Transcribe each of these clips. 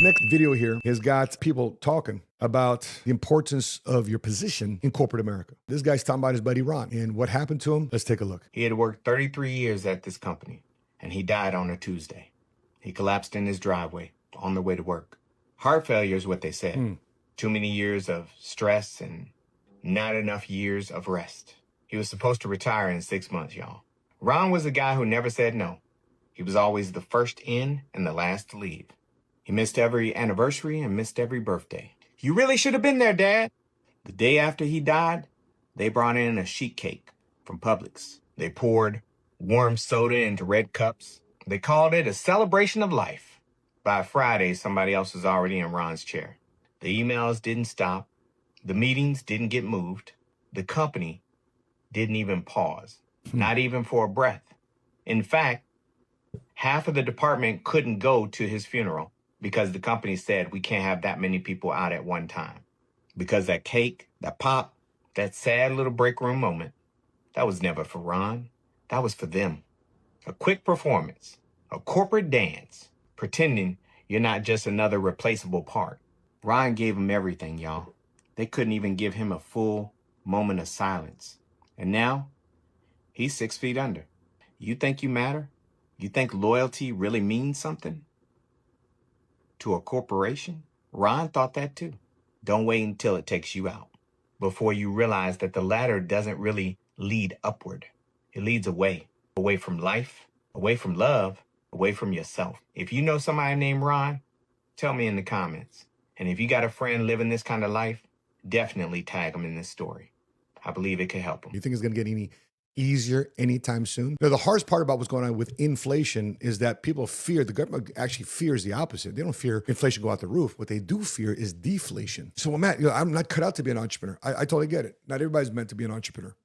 next video here has got people talking about the importance of your position in corporate America. This guy's talking about his buddy Ron and what happened to him. Let's take a look. He had worked 33 years at this company, and he died on a Tuesday. He collapsed in his driveway on the way to work. Heart failure is what they said. Too many years of stress and not enough years of rest. He was supposed to retire in 6 months, y'all. Ron was a guy who never said no. He was always the first in and the last to leave. He missed every anniversary and missed every birthday. You really should have been there, Dad. The day after he died, they brought in a sheet cake from Publix. They poured warm soda into red cups. They called it a celebration of life. By Friday, somebody else was already in Ron's chair. The emails didn't stop. The meetings didn't get moved. The company didn't even pause, not even for a breath. In fact, half of the department couldn't go to his funeral because the company said we can't have that many people out at one time. Because that cake, that pop, that sad little break room moment, that was never for Ron. That was for them. A quick performance, a corporate dance, pretending you're not just another replaceable part. Ron gave him everything, y'all. They couldn't even give him a full moment of silence. And now, he's 6 feet under. You think you matter? You think loyalty really means something to a corporation? Ron thought that too. Don't wait until it takes you out before you realize that the ladder doesn't really lead upward. It leads away, away from life, away from love, away from yourself. If you know somebody named Ron, tell me in the comments. And if you got a friend living this kind of life, definitely tag them in this story. I believe it could help them. You think it's going to get any easier anytime soon? Now, the hardest part about what's going on with inflation is that people fear, the government actually fears the opposite. They don't fear inflation go out the roof. What they do fear is deflation. So, Matt, I'm not cut out to be an entrepreneur. I totally get it. Not everybody's meant to be an entrepreneur.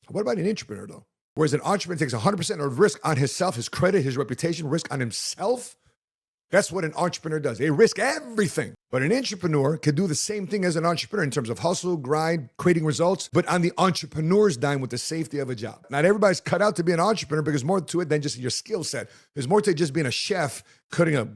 What about an intrapreneur, though? Whereas an entrepreneur takes 100% of risk on himself, his credit, his reputation, risk on himself. That's what an entrepreneur does. They risk everything. But an intrapreneur can do the same thing as an entrepreneur in terms of hustle, grind, creating results, but on the entrepreneur's dime with the safety of a job. Not everybody's cut out to be an entrepreneur because there's more to it than just your skill set. There's more to just being a chef, cutting a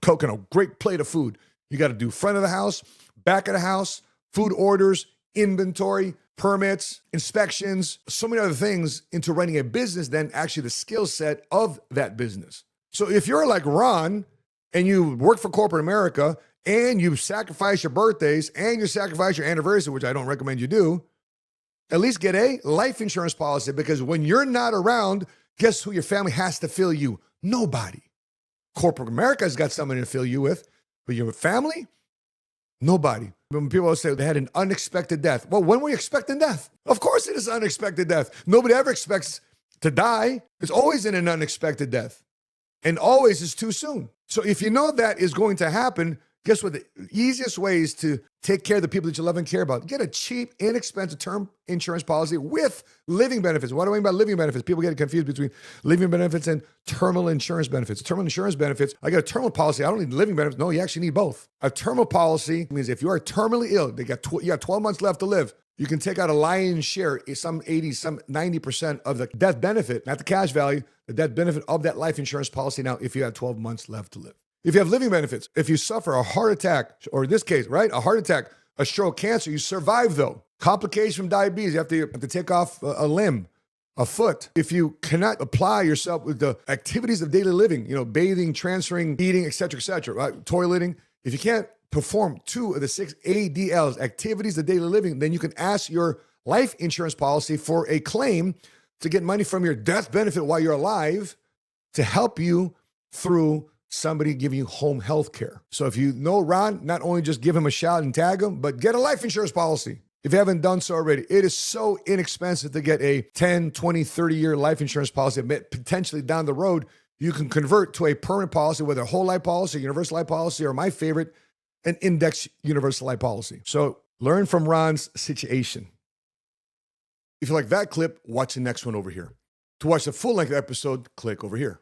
Coke and a great plate of food. You got to do front of the house, back of the house, food orders, inventory, permits, inspections, so many other things into running a business than actually the skill set of that business. So if you're like Ron, and you work for corporate America, and you sacrifice your birthdays, and you sacrifice your anniversary, which I don't recommend you do, at least get a life insurance policy, because when you're not around, guess who your family has to fill you? Nobody. Corporate America's got somebody to fill you with, but your family? Nobody. When people say they had an unexpected death. Well, when were you expecting death? Of course it is unexpected death. Nobody ever expects to die. It's always in an unexpected death. And always is too soon. So if you know that is going to happen, guess what? The easiest way is to take care of the people that you love and care about. Get a cheap, inexpensive term insurance policy with living benefits. What do I mean by living benefits? People get confused between living benefits and terminal insurance benefits. Terminal insurance benefits, I got a terminal policy. I don't need living benefits. No, you actually need both. A terminal policy means if you are terminally ill, you got 12 months left to live. You can take out a lion's share, some 80, some 90% of the death benefit, not the cash value, the death benefit of that life insurance policy now if you have 12 months left to live. If you have living benefits, if you suffer a heart attack, or in this case, right, a heart attack, a stroke, cancer, you survive though. Complications from diabetes, you have to take off a limb, a foot. If you cannot apply yourself with the activities of daily living, bathing, transferring, eating, et cetera, right? Toileting, if you can't perform 2 of the 6 ADLs, activities of daily living, then you can ask your life insurance policy for a claim to get money from your death benefit while you're alive to help you through somebody giving you home health care. So if you know Ron, not only just give him a shout and tag him, but get a life insurance policy. If you haven't done so already, it is so inexpensive to get a 10, 20, 30-year life insurance policy. Potentially down the road, you can convert to a permanent policy, whether a whole life policy, universal life policy, or my favorite, an index universal life policy. So learn from Ron's situation. If you like that clip, watch the next one over here. To watch the full-length episode, click over here.